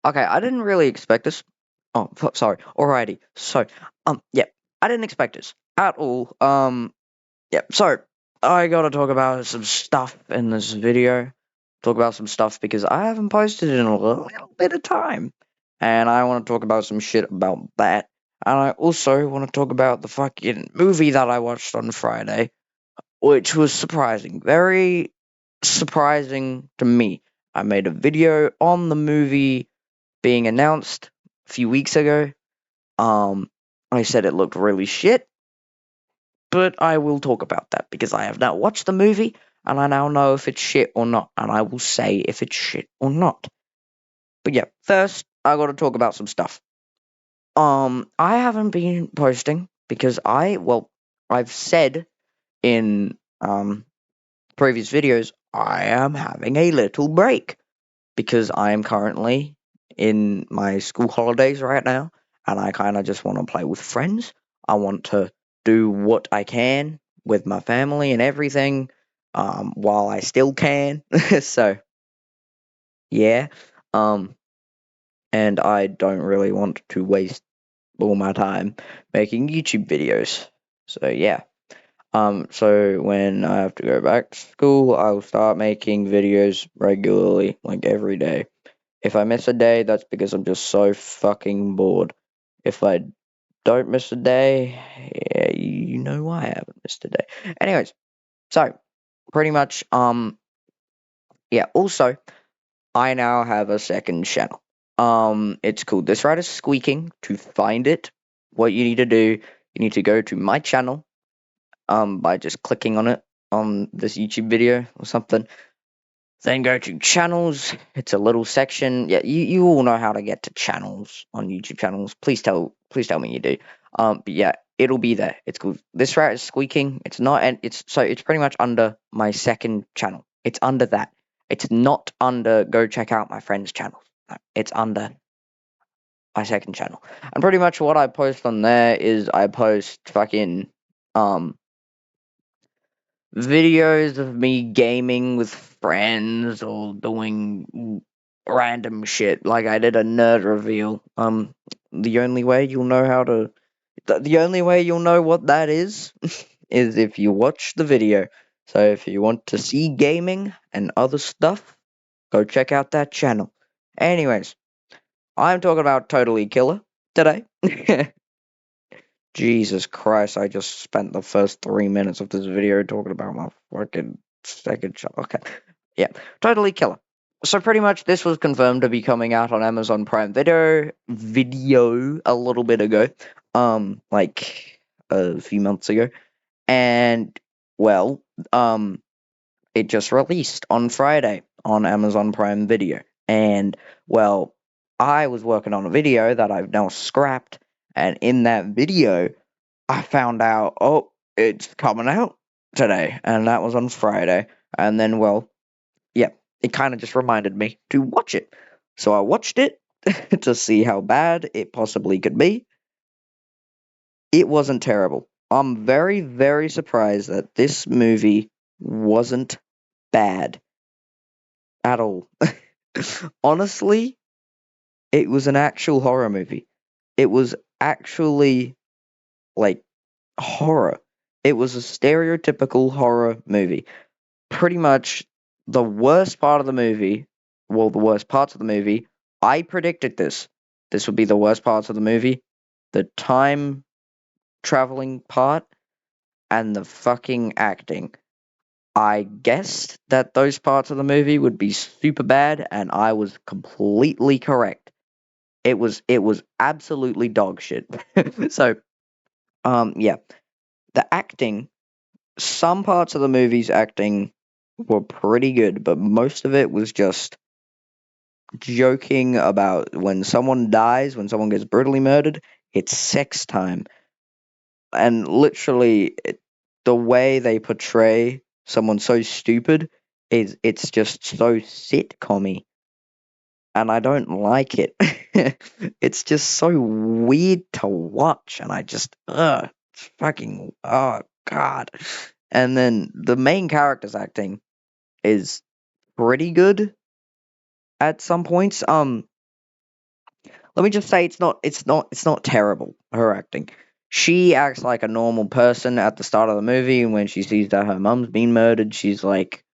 Okay, I didn't really expect this. Oh, sorry. Alrighty. So, yeah, I didn't expect this at all. Yeah. So I gotta talk about some stuff in this video. Talk about some stuff because I haven't posted in a little bit of time, and I want to talk about some shit about that. And I also want to talk about the fucking movie that I watched on Friday, which was surprising, very surprising to me. I made a video on the movie being announced a few weeks ago. Um, I said it looked really shit, but I will talk about that because I have now watched the movie and I now know if it's shit or not, and I will say if it's shit or not. But yeah, first I got to talk about some stuff. I haven't been posting because I've said in previous videos I am having a little break because I am currently in my school holidays right now, and I kind of just want to play with friends. I want to do what I can with my family and everything, while I still can. So yeah, um, and I don't really want to waste all my time making YouTube videos. So yeah. So when I have to go back to school, I'll start making videos regularly, like every day. If I miss a day, that's because I'm just so fucking bored. If I don't miss a day, yeah, you know why I haven't missed a day. Anyways, so pretty much, yeah. Also, I now have a second channel. It's called This Right Is Squeaking. To find it, what you need to do, you need to go to my channel, by just clicking on it on this YouTube video or something. Then go to channels. It's a little section. Yeah, you all know how to get to channels on YouTube channels. Please tell me you do. But yeah, it'll be there. It's called This Rat is Squeaking. It's not, and it's pretty much under my second channel. It's under that. It's not under go check out my friend's channel. No, it's under my second channel. And pretty much what I post on there is I post fucking um videos of me gaming with friends or doing random shit. Like I did a nerd reveal. The only way you'll know how to, the only way you'll know what that is, is if you watch the video. So if you want to see gaming and other stuff, go check out that channel. Anyways, I'm talking about Totally Killer today. Jesus Christ, I just spent the first 3 minutes of this video talking about my fucking second shot. Okay. Yeah, Totally Killer. So pretty much this was confirmed to be coming out on Amazon Prime Video a little bit ago. Like a few months ago. And well, it just released on Friday on Amazon Prime Video. And well, I was working on a video that I've now scrapped, and in that video I found out, oh, it's coming out today, and that was on Friday. And then, well, yeah, it kind of just reminded me to watch it. So I watched it to see how bad it possibly could be. It wasn't terrible. I'm very, very surprised that this movie wasn't bad at all. Honestly, it was an actual horror movie. It was actually like horror. It was a stereotypical horror movie. Pretty much the worst part of the movie, well, the worst parts of the movie, I predicted this. This would be the worst parts of the movie. The time traveling part and the fucking acting. I guessed that those parts of the movie would be super bad, and I was completely correct. It was absolutely dog shit. So, yeah, the acting, some parts of the movie's acting were pretty good, but most of it was just joking about when someone dies, when someone gets brutally murdered, it's sex time. And literally, the way they portray someone so stupid is it's just so sitcom-y, and I don't like it. It's just so weird to watch, and I just, it's fucking, oh god. And then the main character's acting is pretty good at some points. let me just say it's not terrible, her acting. She acts like a normal person at the start of the movie, and when she sees that her mum's been murdered, she's like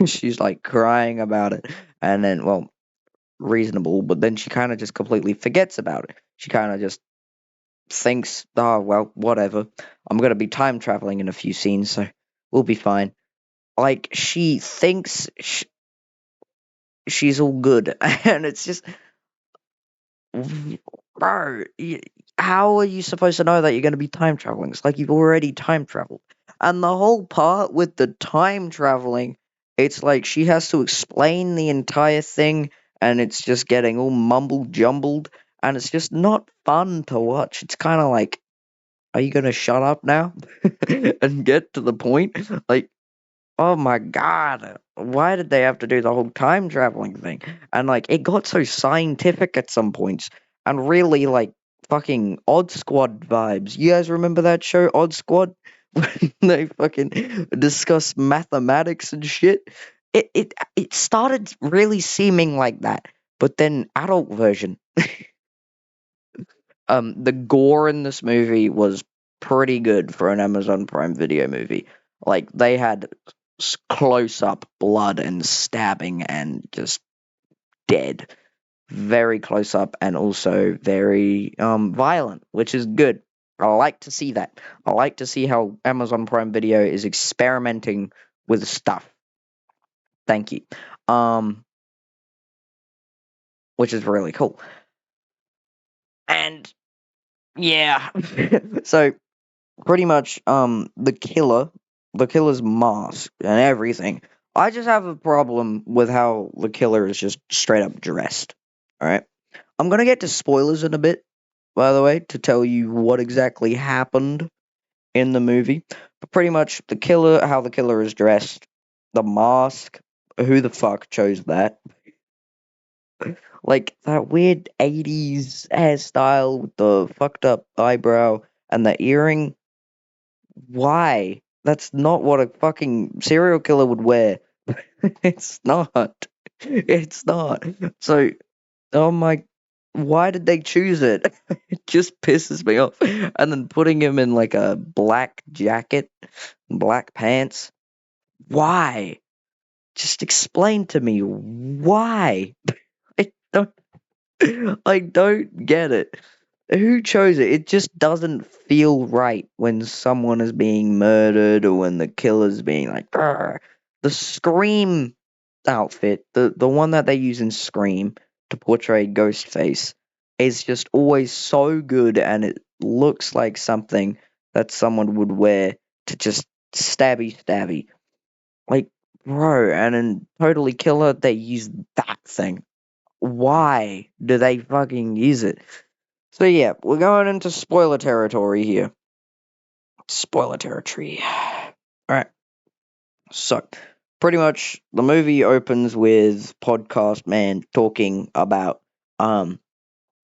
she's like crying about it. And then, well, reasonable, but then she kind of just completely forgets about it. She kind of just thinks, oh, well, whatever. I'm going to be time traveling in a few scenes, so we'll be fine. Like, she thinks she's all good, and it's just, bro, how are you supposed to know that you're going to be time traveling? It's like you've already time traveled. And the whole part with the time traveling, it's like she has to explain the entire thing, and it's just getting all mumbled jumbled, and it's just not fun to watch. It's kind of like, are you going to shut up now and get to the point? Like, oh my god, why did they have to do the whole time traveling thing? And like it got so scientific at some points and really like fucking Odd Squad vibes. You guys remember that show, Odd Squad? When they fucking discuss mathematics and shit. It started really seeming like that, but then adult version. The gore in this movie was pretty good for an Amazon Prime Video movie. Like they had close up blood and stabbing and just dead, very close up, and also very violent, which is good. I like to see that. I like to see how Amazon Prime Video is experimenting with stuff. Thank you. Um, which is really cool. And yeah, so pretty much the killer's mask and everything. I just have a problem with how the killer is just straight up dressed. All right, I'm gonna get to spoilers in a bit, by the way, to tell you what exactly happened in the movie. But pretty much the killer, how the killer is dressed, the mask. Who the fuck chose that? Like that weird 80s hairstyle with the fucked up eyebrow and the earring. Why? That's not what a fucking serial killer would wear. It's not. It's not. So, oh my, why did they choose it? It just pisses me off. And then putting him in like a black jacket, black pants. Why? Just explain to me why. I don't I don't get it. Who chose it? It just doesn't feel right when someone is being murdered or when the killer's being like, "Grr." The Scream outfit, the one that they use in Scream to portray Ghostface, is just always so good, and it looks like something that someone would wear to just stabby stabby. Like, bro, and in Totally Killer, they use that thing. Why do they fucking use it? So yeah, we're going into spoiler territory here. Spoiler territory. Alright, so pretty much the movie opens with Podcast Man talking about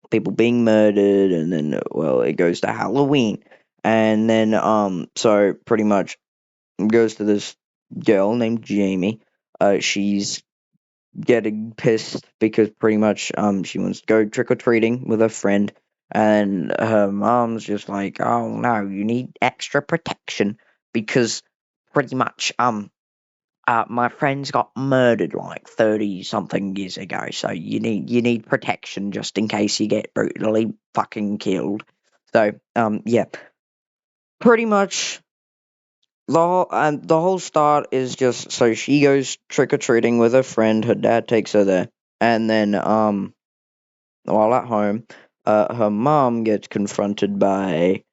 people being murdered, and then well it goes to Halloween. And then so pretty much goes to this girl named Jamie. She's getting pissed because pretty much she wants to go trick or treating with her friend, and her mom's just like, oh no, you need extra protection because pretty much my friends got murdered like 30 something years ago, so you need protection just in case you get brutally fucking killed. So yeah, pretty much the whole start is just so she goes trick or treating with her friend. Her dad takes her there, and then while at home, her mom gets confronted by.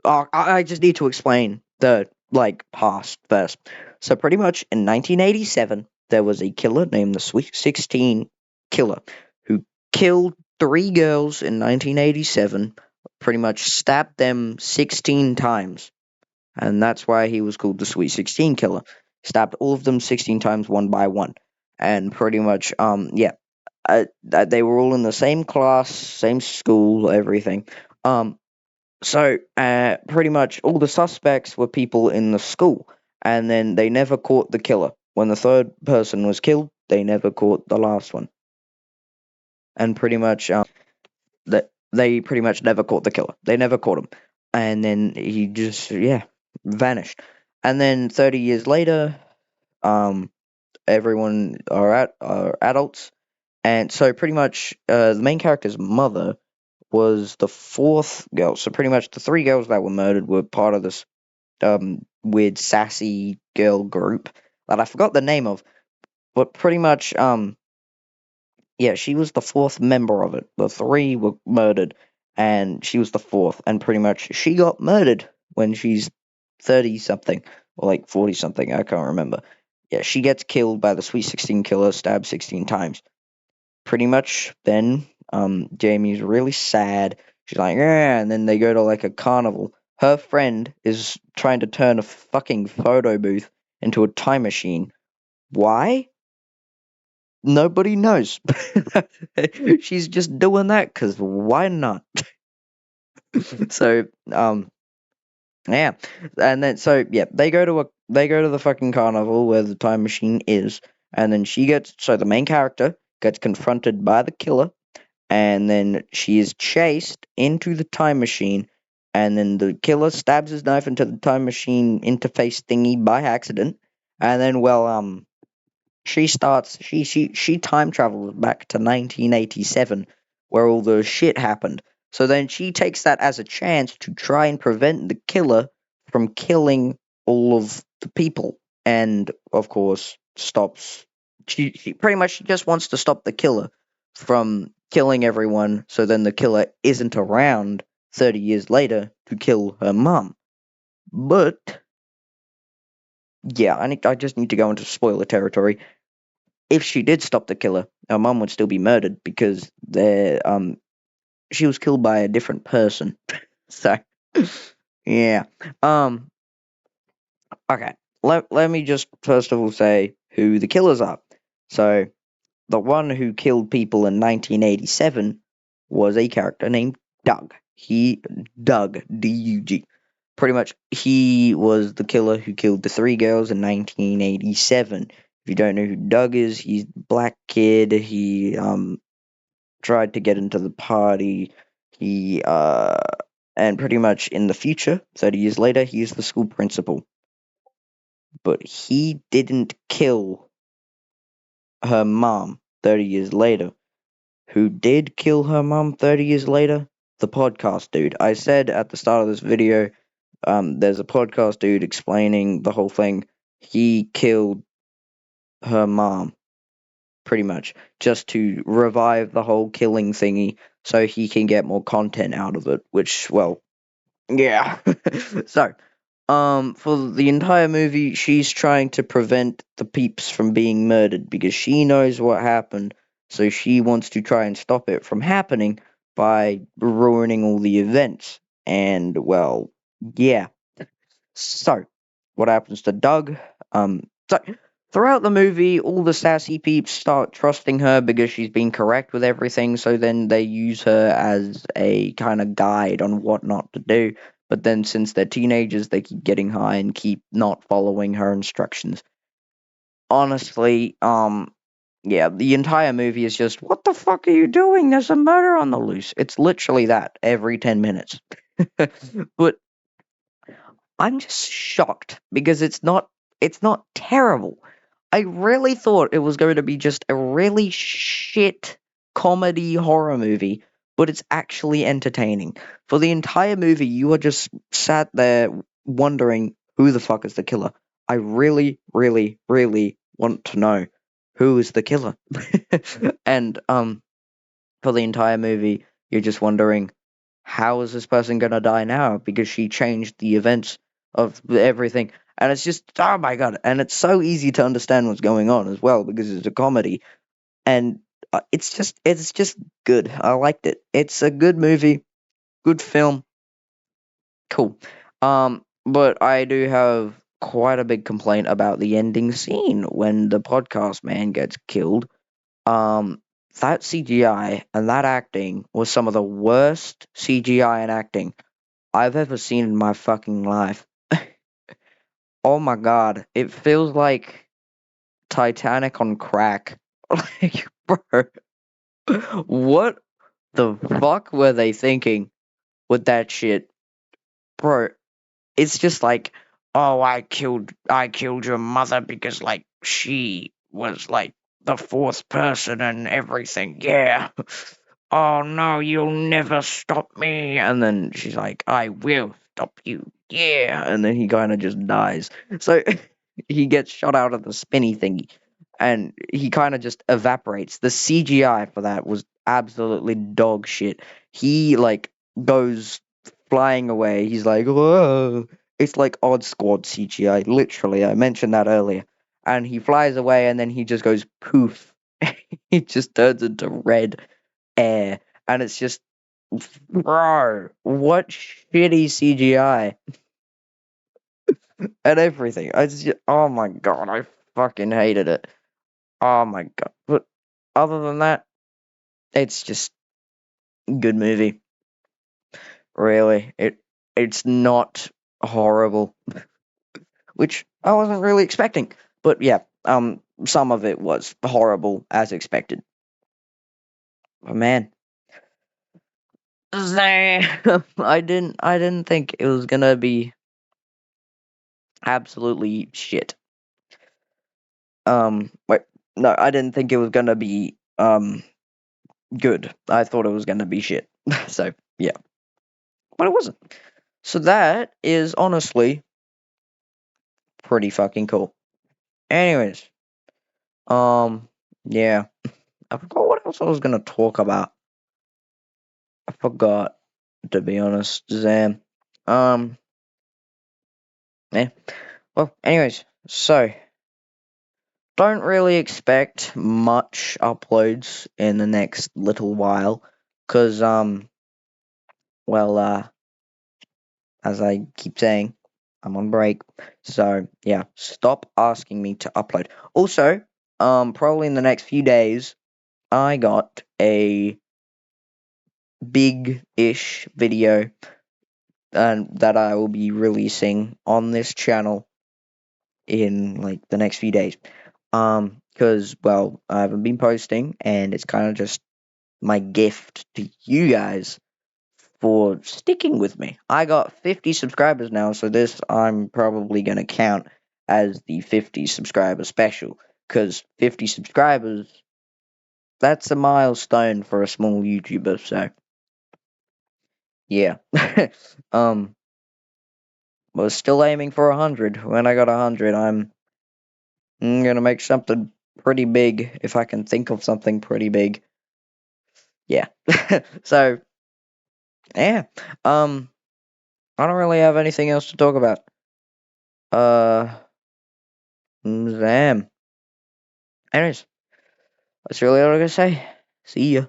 Oh, I just need to explain the like past first. So pretty much in 1987, there was a killer named the Sweet 16 Killer who killed three girls in 1987. Pretty much stabbed them 16 times, and that's why he was called the Sweet 16 Killer. Stabbed all of them 16 times, one by one, and pretty much, yeah, they were all in the same class, same school, everything. So pretty much all the suspects were people in the school, and then they never caught the killer. When the third person was killed, they never caught the last one. and pretty much that they pretty much never caught the killer. They never caught him, and then he just vanished. And then 30 years later, um, everyone are adults, and so pretty much the main character's mother was the fourth girl. So pretty much the three girls that were murdered were part of this weird sassy girl group that I forgot the name of, but pretty much yeah, she was the fourth member of it. The three were murdered, and she was the fourth, and pretty much she got murdered when she's 30 something, or like 40 something, I can't remember. Yeah, she gets killed by the Sweet 16 killer, stabbed 16 times. Pretty much then, Jamie's really sad. She's like, yeah, and then they go to like a carnival. Her friend is trying to turn a fucking photo booth into a time machine. Why? Nobody knows. She's just doing that because why not? So, yeah, and then so yeah, they go to the fucking carnival where the time machine is, and then the main character gets confronted by the killer, and then she is chased into the time machine, and then the killer stabs his knife into the time machine interface thingy by accident, and then she time travels back to 1987 where all the shit happened. So then she takes that as a chance to try and prevent the killer from killing all of the people, and of course stops. She pretty much just wants to stop the killer from killing everyone, so then the killer isn't around 30 years later to kill her mum. But yeah, I just need to go into spoiler territory. If she did stop the killer, her mum would still be murdered because she was killed by a different person. So yeah. Um okay. Let me just first of all say who the killers are. So the one who killed people in 1987 was a character named Doug. Doug, D-U-G. Pretty much, he was the killer who killed the three girls in 1987. If you don't know who Doug is, he's a black kid. He tried to get into the party. He and pretty much in the future, 30 years later, he is the school principal. But he didn't kill her mom 30 years later. Who did kill her mom 30 years later? The podcast dude. I said at the start of this video, there's a podcast dude explaining the whole thing. He killed her mom, pretty much, just to revive the whole killing thingy so he can get more content out of it, which, well, yeah. So, for the entire movie, she's trying to prevent the peeps from being murdered because she knows what happened, so she wants to try and stop it from happening by ruining all the events. And, well, yeah. So, what happens to Doug? So throughout the movie, all the sassy peeps start trusting her because she's been correct with everything. So then they use her as a kind of guide on what not to do. But then, since they're teenagers, they keep getting high and keep not following her instructions. Honestly, yeah, the entire movie is just, what the fuck are you doing? There's a murder on the loose. It's literally that every 10 minutes. But I'm just shocked because it's not terrible. I really thought it was going to be just a really shit comedy horror movie, but it's actually entertaining. For the entire movie, you are just sat there wondering who the fuck is the killer. I really, really, really want to know who is the killer. And for the entire movie, you're just wondering, how is this person gonna die now? Because she changed the events of everything. And it's just, oh my god. And it's so easy to understand what's going on as well because it's a comedy. And it's just good. I liked it. It's a good movie, good film, cool. But I do have quite a big complaint about the ending scene when the podcast man gets killed. um, that CGI and that acting was some of the worst CGI and acting I've ever seen in my fucking life. Oh my god, it feels like Titanic on crack. Like, bro. What the fuck were they thinking with that shit? Bro, it's just like, oh, I killed your mother because like she was like the fourth person and everything. Yeah. Oh no, you'll never stop me. And then she's like, I will stop you. Yeah. And then he kind of just dies. So he gets shot out of the spinny thingy and he kind of just evaporates. The CGI for that was absolutely dog shit. He like goes flying away. He's like, whoa. It's like Odd Squad CGI, literally. I mentioned that earlier. And he flies away and then he just goes poof. He just turns into red air. And it's just, bro, what shitty CGI and everything. Oh my god, I fucking hated it. Oh my god. But other than that, it's just good movie. Really. It's not horrible, which I wasn't really expecting. But yeah, some of it was horrible as expected. But man, damn, I didn't think it was gonna be absolutely shit. Wait, no, I didn't think it was gonna be good. I thought it was gonna be shit. So yeah, but it wasn't. So that is honestly pretty fucking cool. Anyways, yeah, I forgot what else I was gonna talk about. I forgot, to be honest, Zam. Um, yeah. Well, anyways, so don't really expect much uploads in the next little while, cause well, as I keep saying, I'm on break. So yeah, stop asking me to upload. Also, probably in the next few days, I got a big-ish video that I will be releasing on this channel in like the next few days. Because well, I haven't been posting, and it's kind of just my gift to you guys for sticking with me. I got 50 subscribers now, so this I'm probably gonna count as the 50 subscriber special. Because 50 subscribers, that's a milestone for a small YouTuber. So yeah, um, was still aiming for 100. When I got 100, I'm gonna make something pretty big if I can think of something pretty big. Yeah. So yeah. Um, I don't really have anything else to talk about. Uh, Zam. Anyways, that's really all I gotta say. See ya.